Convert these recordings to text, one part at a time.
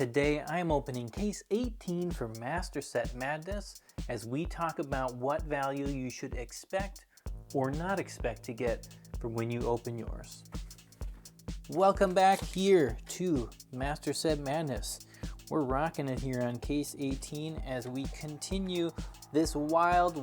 Today I'm opening case 18 for Master Set Madness as we talk about what value you should expect or not expect to get from when you open yours. Welcome back here to Master Set Madness. We're rocking it here on case 18 as we continue this wild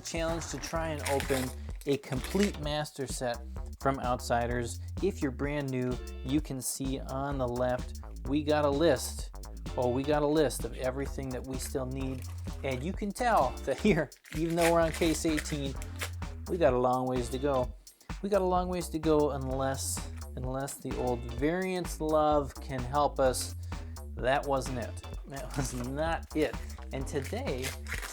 challenge to try and open a complete master set from Outsiders. If you're brand new, you can see on the left we got a list. We got a list of everything that we still need, and you can tell that here, even though we're on case 18, we got a long ways to go. We got a long ways to go unless the old variance love can help us. That wasn't it. That was not it. And today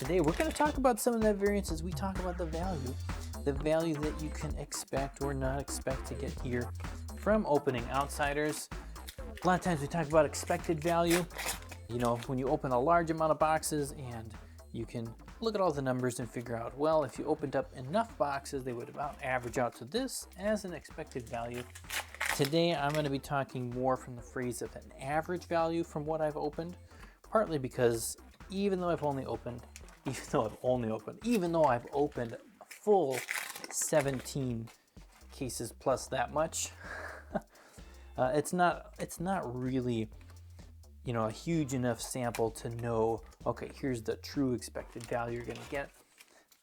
we're going to talk about some of that variance as we talk about the value that you can expect or not expect to get here from opening Outsiders. A lot of times we talk about expected value. You know, when you open a large amount of boxes and you can look at all the numbers and figure out, well, if you opened up enough boxes, they would about average out to this as an expected value. Today, I'm going to be talking more from the phrase of an average value from what I've opened, partly because even though I've opened a full 17 cases plus that much, it's not really, you know, a huge enough sample to know, okay, here's the true expected value you're going to get.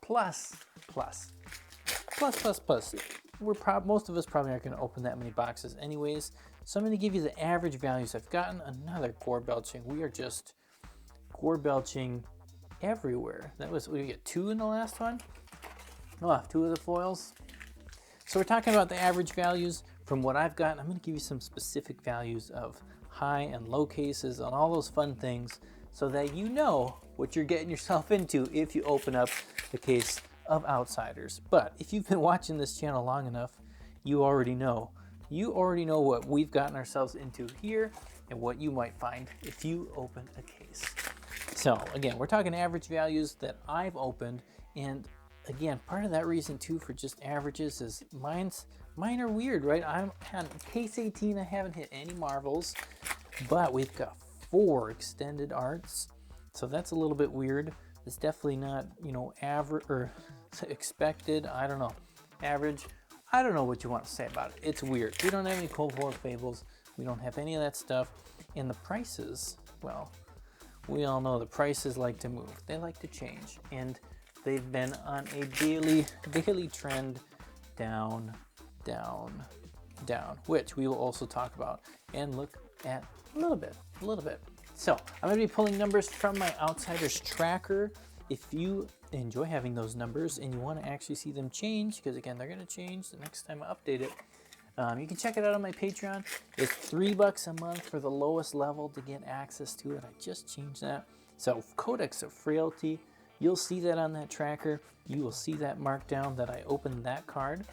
Plus. Most of us probably aren't going to open that many boxes anyways. So I'm going to give you the average values I've gotten. Another gore belching. We are just gore belching everywhere. That was, we get 2 in the last one. Oh, 2 of the foils. So we're talking about the average values from what I've gotten. I'm going to give you some specific values of high and low cases and all those fun things so that you know what you're getting yourself into if you open up the case of Outsiders. But if you've been watching this channel long enough, you already know what we've gotten ourselves into here and what you might find if you open a case. So again, we're talking average values that I've opened, and again, part of that reason too for just averages is mine are weird, right? I'm on case 18, I haven't hit any marvels, but we've got 4 extended arts, so that's a little bit weird. It's definitely not, you know, average or expected. I don't know. Average. I don't know what you want to say about it. It's weird. We don't have any Cold War fables. We don't have any of that stuff. And the prices, well, we all know the prices like to move. They like to change. And they've been on a daily trend down, which we will also talk about and look at a little bit. So I'm going to be pulling numbers from my Outsiders tracker. If you enjoy having those numbers and you want to actually see them change, because again, they're going to change the next time I update it, you can check it out on my Patreon. It's $3 a month for the lowest level to get access to it. I just changed that. So Codex of Frailty, you'll see that on that tracker. You will see that markdown that I opened that card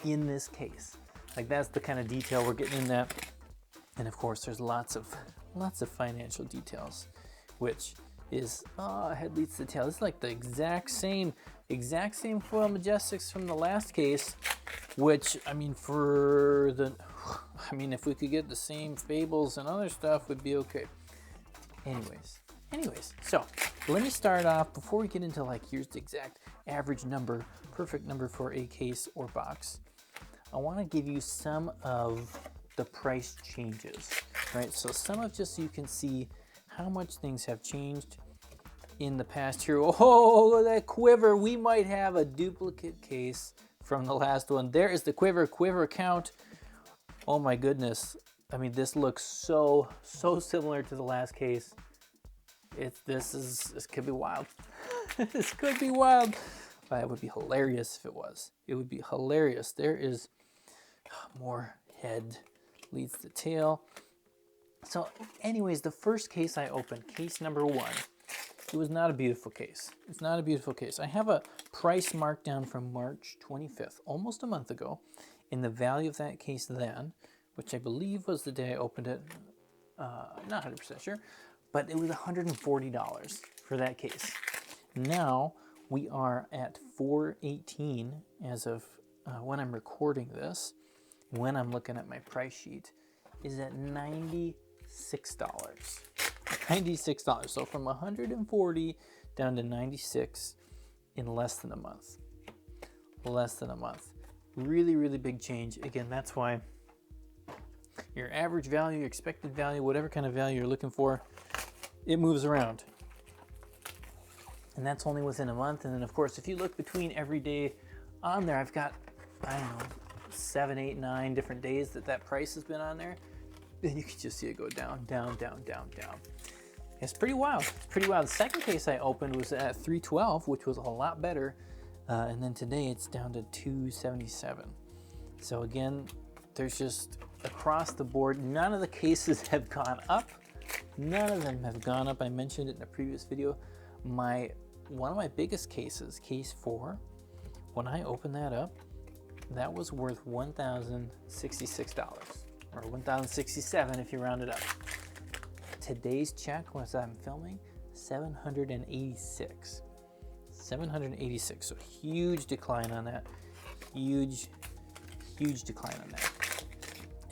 in this case. Like, that's the kind of detail we're getting in that. And of course, there's lots of financial details, which is head leads to tail. It's like the exact same foil majestics from the last case, which if we could get the same fables and other stuff, would be okay. Anyways, so let me start off before we get into like, here's the exact average number, perfect number for a case or box. I want to give you some of the price changes, right? So some of just so you can see how much things have changed in the past here. Oh, that quiver. We might have a duplicate case from the last one. There is the quiver count. Oh my goodness. I mean, this looks so similar to the last case. This could be wild. This could be wild. It would be hilarious if it was. It would be hilarious. There is more head leads to tail. So anyways, the first case I opened, case number 1, it was not a beautiful case. It's not a beautiful case. I have a price markdown from March 25th, almost a month ago, and the value of that case then, which I believe was the day I opened it, not 100% sure, but it was $140 for that case. Now we are at $418 as of when I'm recording this. When I'm looking at my price sheet, is at $97 $96. So from 140 down to 96 in less than a month. Less than a month. Really, really big change. Again, that's why your average value, your expected value, whatever kind of value you're looking for, it moves around. And that's only within a month. And then of course, if you look between every day on there, I've got, I don't know, 7, 8, 9 different days that price has been on there. Then you can just see it go down, down, down, down, down. It's pretty wild. It's pretty wild. The second case I opened was at 312, which was a lot better. And then today it's down to 277. So again, there's just across the board, none of the cases have gone up. None of them have gone up. I mentioned it in a previous video. One of my biggest cases, case 4, when I opened that up, that was worth $1,066, or $1,067 if you round it up. Today's check, as I'm filming, 786. 786, so huge decline on that. Huge decline on that.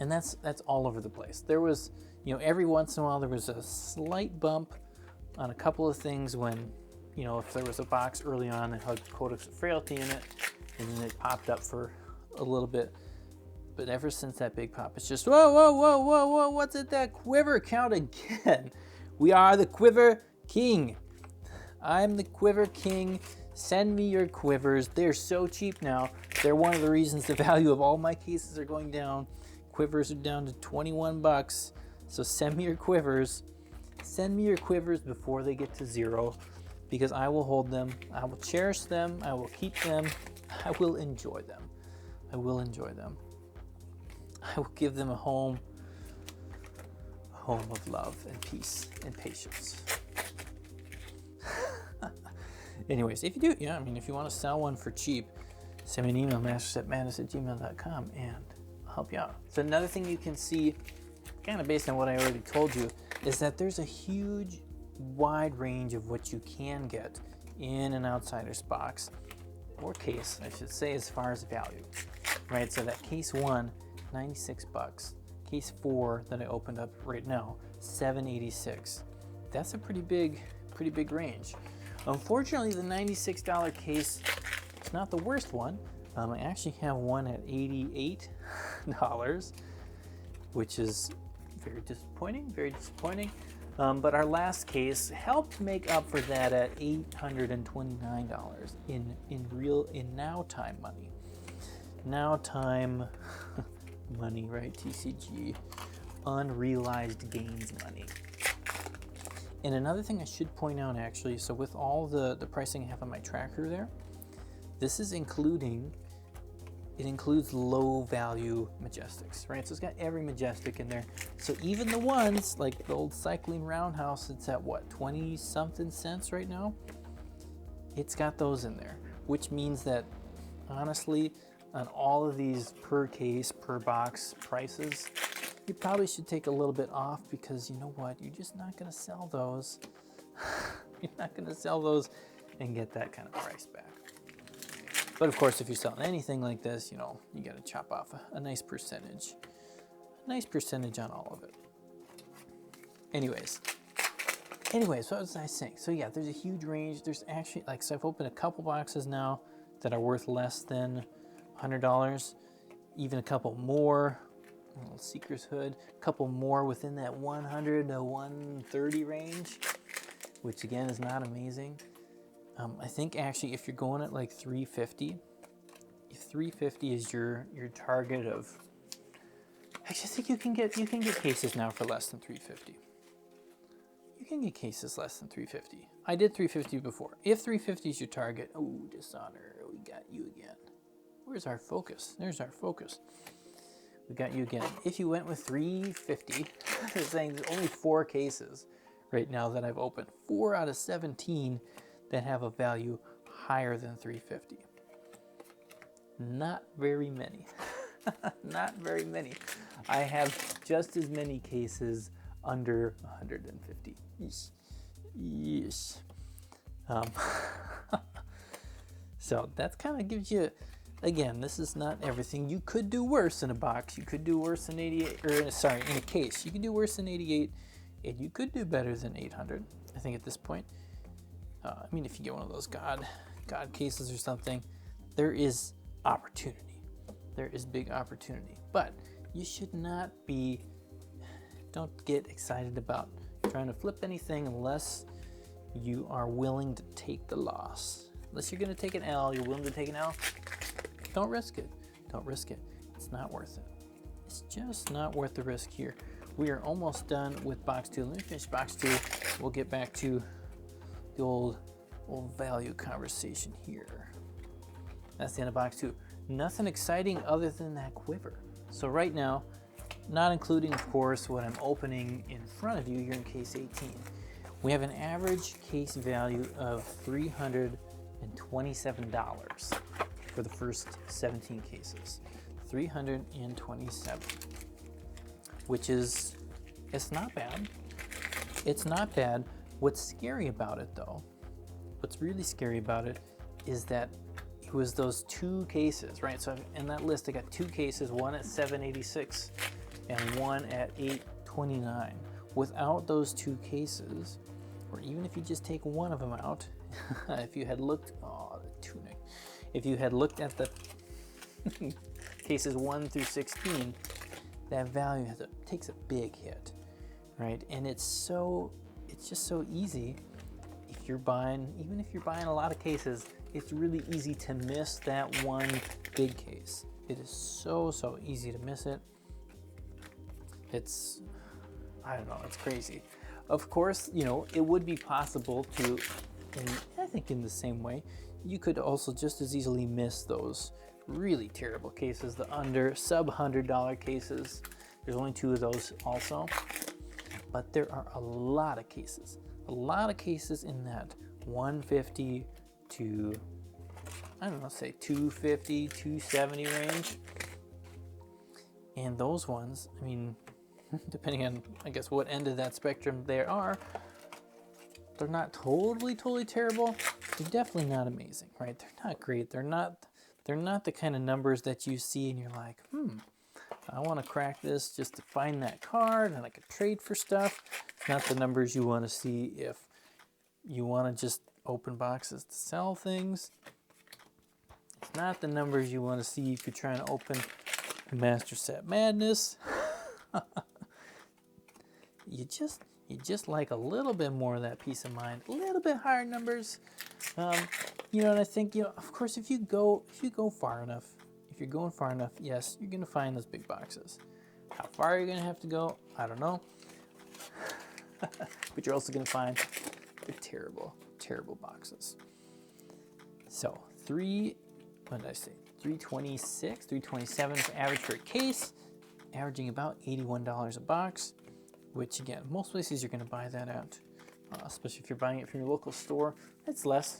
And that's all over the place. There was, you know, every once in a while there was a slight bump on a couple of things when, you know, if there was a box early on that had Codex of Frailty in it, and then it popped up for a little bit. But ever since that big pop, it's just, whoa, whoa, whoa, whoa, whoa, what's at that quiver count again? We are the Quiver King. I'm the Quiver King. Send me your quivers. They're so cheap now. They're one of the reasons the value of all my cases are going down. Quivers are down to 21 bucks. So send me your quivers. Send me your quivers before they get to 0, because I will hold them. I will cherish them. I will keep them. I will enjoy them. I will enjoy them. I will give them a home of love and peace and patience. Anyways, if you do, yeah, I mean, if you want to sell one for cheap, send me an email, mastersetmadness@gmail.com, and I'll help you out. So another thing you can see, kind of based on what I already told you, is that there's a huge, wide range of what you can get in an outsider's box, or case, I should say, as far as value, right? So that case 1, 96 bucks. Case 4 that I opened up right now, 786. That's a pretty big range. Unfortunately, the $96 case is not the worst one. I actually have one at $88, which is very disappointing, but our last case helped make up for that at $829 in now time money. Now time money, right? TCG, unrealized gains money. And another thing I should point out, actually, so with all the pricing I have on my tracker there, this is includes low value Majestics, right? So it's got every Majestic in there. So even the ones like the old Cycling Roundhouse, it's at what, 20 something cents right now? It's got those in there, which means that honestly, on all of these per case, per box prices, you probably should take a little bit off, because you know what? You're just not going to sell those. You're not going to sell those and get that kind of price back. But of course, if you're selling anything like this, you know, you got to chop off a nice percentage. A nice percentage on all of it. Anyways, what was I saying? So yeah, there's a huge range. There's actually, like, so I've opened a couple boxes now that are worth less than $100, even a couple more, a little Seeker's Hood, a couple more within that 100 to 130 range, which again is not amazing. I think actually if you're going at like 350, if 350 is your target of, I just think you can get cases now for less than 350. You can get cases less than 350. I did 350 before. If 350 is your target, oh, Dishonor, we got you again. Where's our focus? There's our focus. We got you again. If you went with 350, I'm saying there's only 4 cases right now that I've opened. 4 out of 17 that have a value higher than 350. Not very many. Not very many. I have just as many cases under 150. Yes. So that kind of gives you Again, this is not everything. You could do worse in a box. You could do worse than 88, or sorry, in a case. You could do worse than 88, and you could do better than 800, I think at this point. I mean, if you get one of those God cases or something, there is opportunity. There is big opportunity. But you should not be, don't get excited about trying to flip anything unless you are willing to take the loss. Unless you're going to take an L, you're willing to take an L, don't risk it. Don't risk it. It's not worth it. It's just not worth the risk here. We are almost done with box 2. Let me finish box 2. We'll get back to the old value conversation here. That's the end of box 2. Nothing exciting other than that quiver. So right now, not including, of course, what I'm opening in front of you here in case 18, we have an average case value of $327 for the first 17 cases. 327, which is, it's not bad. It's not bad. What's scary about it though, what's really scary about it is that it was those 2 cases, right? So in that list, I got 2 cases, one at 786 and one at 829. Without those 2 cases, or even if you just take one of them out, if you had looked, oh, the tunic. If you had looked at the cases 1 through 16, that value takes a big hit, right? And it's just so easy if you're buying, even if you're buying a lot of cases, it's really easy to miss that one big case. It is so easy to miss it. It's, I don't know, it's crazy. Of course, you know, it would be possible to, and I think in the same way, you could also just as easily miss those really terrible cases, the sub $100 cases. There's only 2 of those also, but there are a lot of cases in that 150 to, I don't know, say 250, 270 range. And those ones, I mean, depending on, I guess, what end of that spectrum they are, they're not totally terrible. They're definitely not amazing, right? They're not great. They're not the kind of numbers that you see and you're like, I want to crack this just to find that card and I could trade for stuff. It's not the numbers you want to see if you want to just open boxes to sell things. It's not the numbers you want to see if you're trying to open Master Set Madness. You just like a little bit more of that peace of mind, a little bit higher numbers. You know, and I think, you know, of course, if you go far enough, if you're going far enough, yes, you're going to find those big boxes. How far you're going to have to go, I don't know. But you're also going to find the terrible boxes. So 326, 327 is average for a case, averaging about $81 a box. Which again, most places you're going to buy that at, especially if you're buying it from your local store. It's less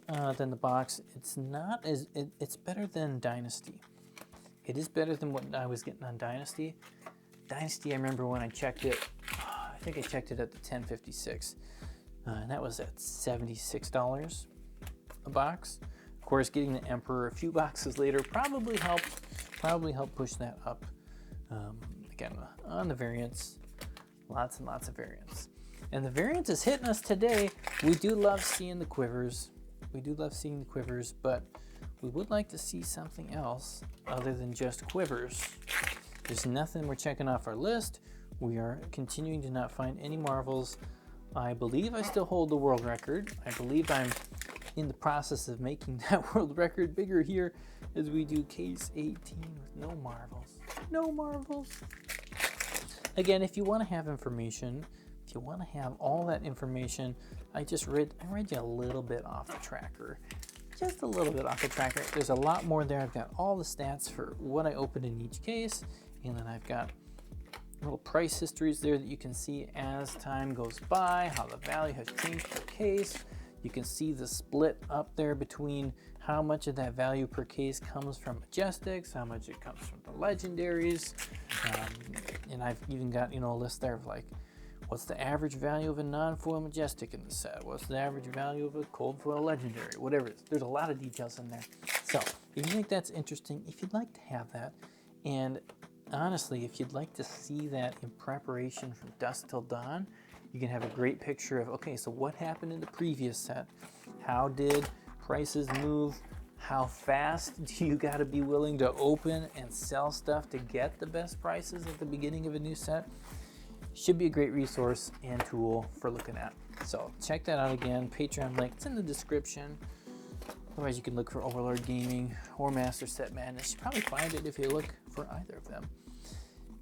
than the box. It's not as, it's better than Dynasty. It is better than what I was getting on Dynasty. Dynasty, I remember when I checked it, I think I checked it at the 1056, and that was at $76 a box. Of course, getting the Emperor a few boxes later probably helped push that up. Again, on the variants, lots and lots of variants. And the variants is hitting us today. We do love seeing the quivers. But we would like to see something else other than just quivers. There's nothing we're checking off our list. We are continuing to not find any Marvels. I believe I still hold the world record. I believe I'm in the process of making that world record bigger here as we do case 18 with no Marvels. No Marvels. Again, if you want to have information, if you want to have all that information, I read you a little bit off the tracker. Just a little bit off the tracker. There's a lot more there. I've got all the stats for what I opened in each case, and then I've got little price histories there that you can see as time goes by, how the value has changed per case. You can see the split up there between how much of that value per case comes from Majestics, how much it comes from the Legendaries. And I've even got, you know, a list there of like What's the average value of a non-foil Majestic in the set? What's the average value of a cold foil Legendary? Whatever it is. There's a lot of details in there. So if you think that's interesting, if you'd like to have that, and honestly, if you'd like to see that in preparation from dusk till dawn, you can have a great picture of, okay, so what happened in the previous set? How did prices move? How fast do you got to be willing to open and sell stuff to get the best prices at the beginning of a new set? Should be a great resource and tool for looking at. So check that out again. Patreon link, it's in the description. Otherwise, you can look for Overlord Gaming or Master Set Madness. You'll probably find it if you look for either of them.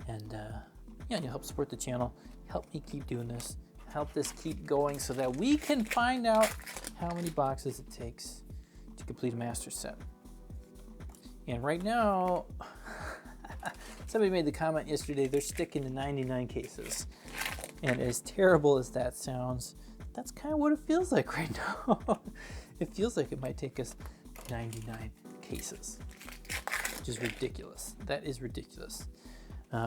And yeah, you'll help support the channel, help me keep doing this, help this keep going so that we can find out how many boxes it takes to complete a Master Set. And right now, somebody made the comment yesterday, they're sticking to 99 cases. And as terrible as that sounds, that's kind of what it feels like right now. It feels like it might take us 99 cases, which is ridiculous. That is ridiculous.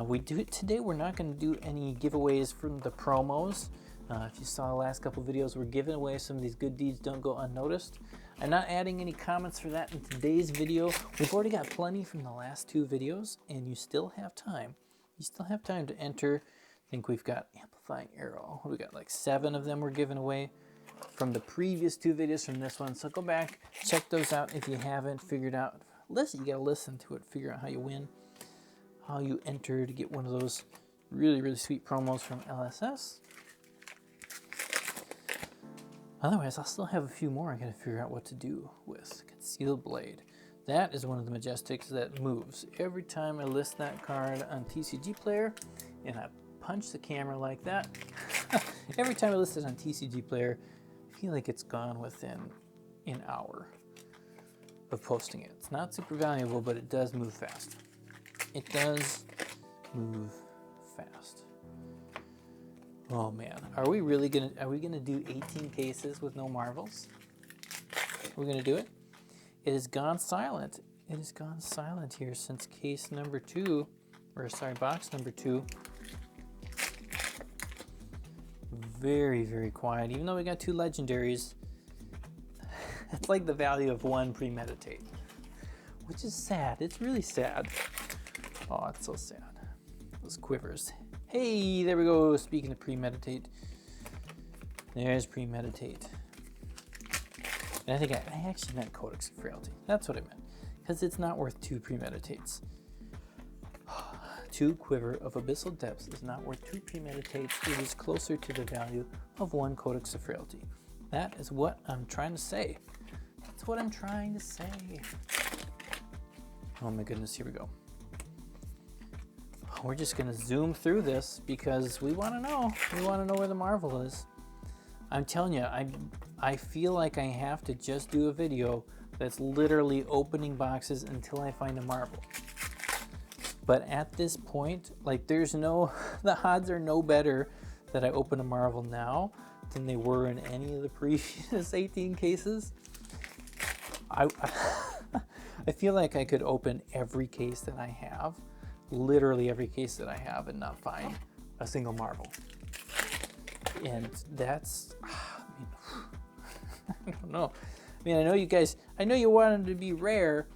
We do it today. We're not going to do any giveaways from the promos. If you saw the last couple videos, we're giving away some of these good deeds don't go unnoticed. I'm not adding any comments for that in today's video. We've already got plenty from the last 2 videos, and you still have time. You still have time to enter. I think we've got Amplifying Arrow. We got like 7 of them we're giving away from the previous 2 videos from this one. So go back, check those out if you haven't figured out. Listen, you gotta listen to it, figure out how you win, how you enter to get one of those really, really sweet promos from LSS. Otherwise, I'll still have a few more I gotta figure out what to do with. Concealed Blade. That is one of the Majestics that moves. Every time I list that card on TCG Player and I punch the camera like that, every time I list it on TCG Player, I feel like it's gone within an hour of posting it. It's not super valuable, but it does move fast. It does move fast. Oh man, are we gonna do 18 cases with no marvels? We're gonna do it? It has gone silent. It has gone silent here since case number 2, or sorry, box number 2. Very, very quiet. Even though we got 2 legendaries, it's like the value of 1 premeditate, which is sad. It's really sad. Oh, it's so sad. Those quivers. Hey, there we go. Speaking of premeditate, there's premeditate. And I think I actually meant Codex of Frailty. That's what I meant, because it's not worth 2 premeditates. 2 quiver of Abyssal Depths is not worth 2 premeditates. It is closer to the value of 1 Codex of Frailty. That is what I'm trying to say. That's what I'm trying to say. Oh my goodness, here we go. We're just gonna zoom through this because we wanna know. We wanna know where the marvel is. I'm telling you, I feel like I have to just do a video that's literally opening boxes until I find a marvel. But at this point, like the odds are no better that I open a marvel now than they were in any of the previous 18 cases. I feel like I could open every case that I have, literally every case that I have, and not find a single marvel. And that's, I don't know. I mean, I know you guys, I know you want them to be rare,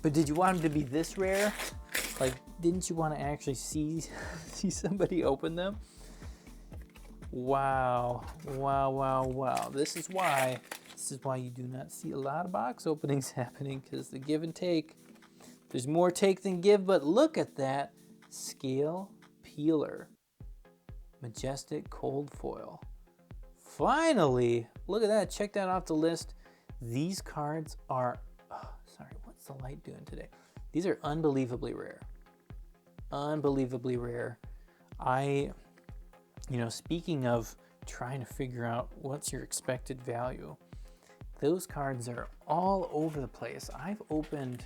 but did you want them to be this rare? Like, didn't you want to actually see somebody open them? Wow, wow, wow, wow. This is why you do not see a lot of box openings happening, because the give and take, there's more take than give. But look at that scale peeler, Majestic cold foil. Finally, look at that. Check that off the list. These cards are, sorry, what's the light doing today? These are unbelievably rare. Unbelievably rare. Speaking of trying to figure out what's your expected value, those cards are all over the place. I've opened,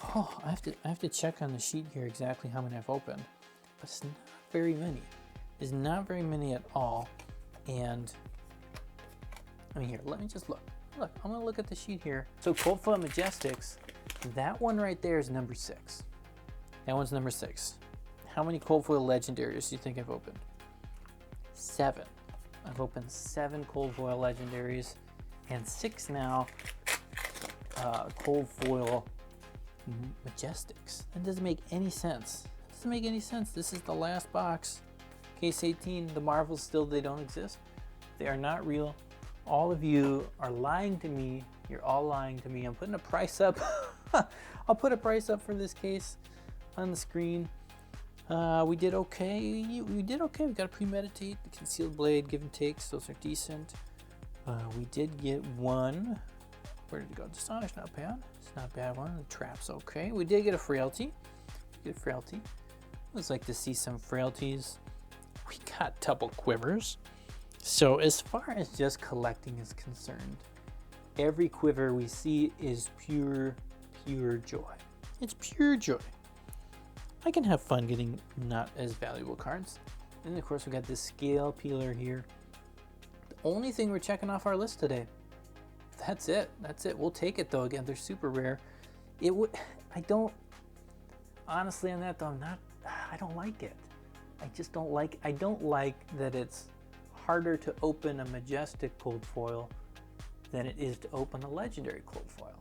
I have to check on the sheet here exactly how many I've opened, but it's not very many. It's not very many at all. And I mean, here, let me just look. Look, I'm gonna look at the sheet here. So Cold Foil Majestics, that one right there is number 6. That one's number 6. How many cold foil legendaries do you think I've opened? 7. I've opened 7 cold foil legendaries and 6 now cold foil majestics. That doesn't make any sense. It doesn't make any sense. This is the last box. Case 18, the Marvels still, they don't exist. They are not real. All of you are lying to me. You're all lying to me. I'm putting a price up. I'll put a price up for this case on the screen. We did okay. We did okay. We got a premeditate, the concealed blade, give and takes. Those are decent. We did get one. Where did it go? Astonish, not bad. It's not a bad one. The trap's okay. We did get a frailty. Get a frailty. I always like to see some frailties. We got double quivers. So as far as just collecting is concerned, every quiver we see is pure joy. It's pure joy. I can have fun getting not as valuable cards. And of course we got this scale peeler here. The only thing we're checking off our list today. That's it. That's it. We'll take it though. Again, they're super rare. Honestly on that though, I don't like it. I don't like that it's harder to open a majestic cold foil than it is to open a legendary cold foil.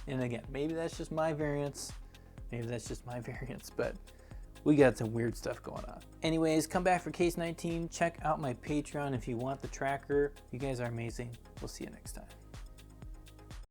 And again, maybe that's just my variance. But we got some weird stuff going on. Anyways, come back for case 19. Check out my Patreon if you want the tracker. You guys are amazing. We'll see you next time.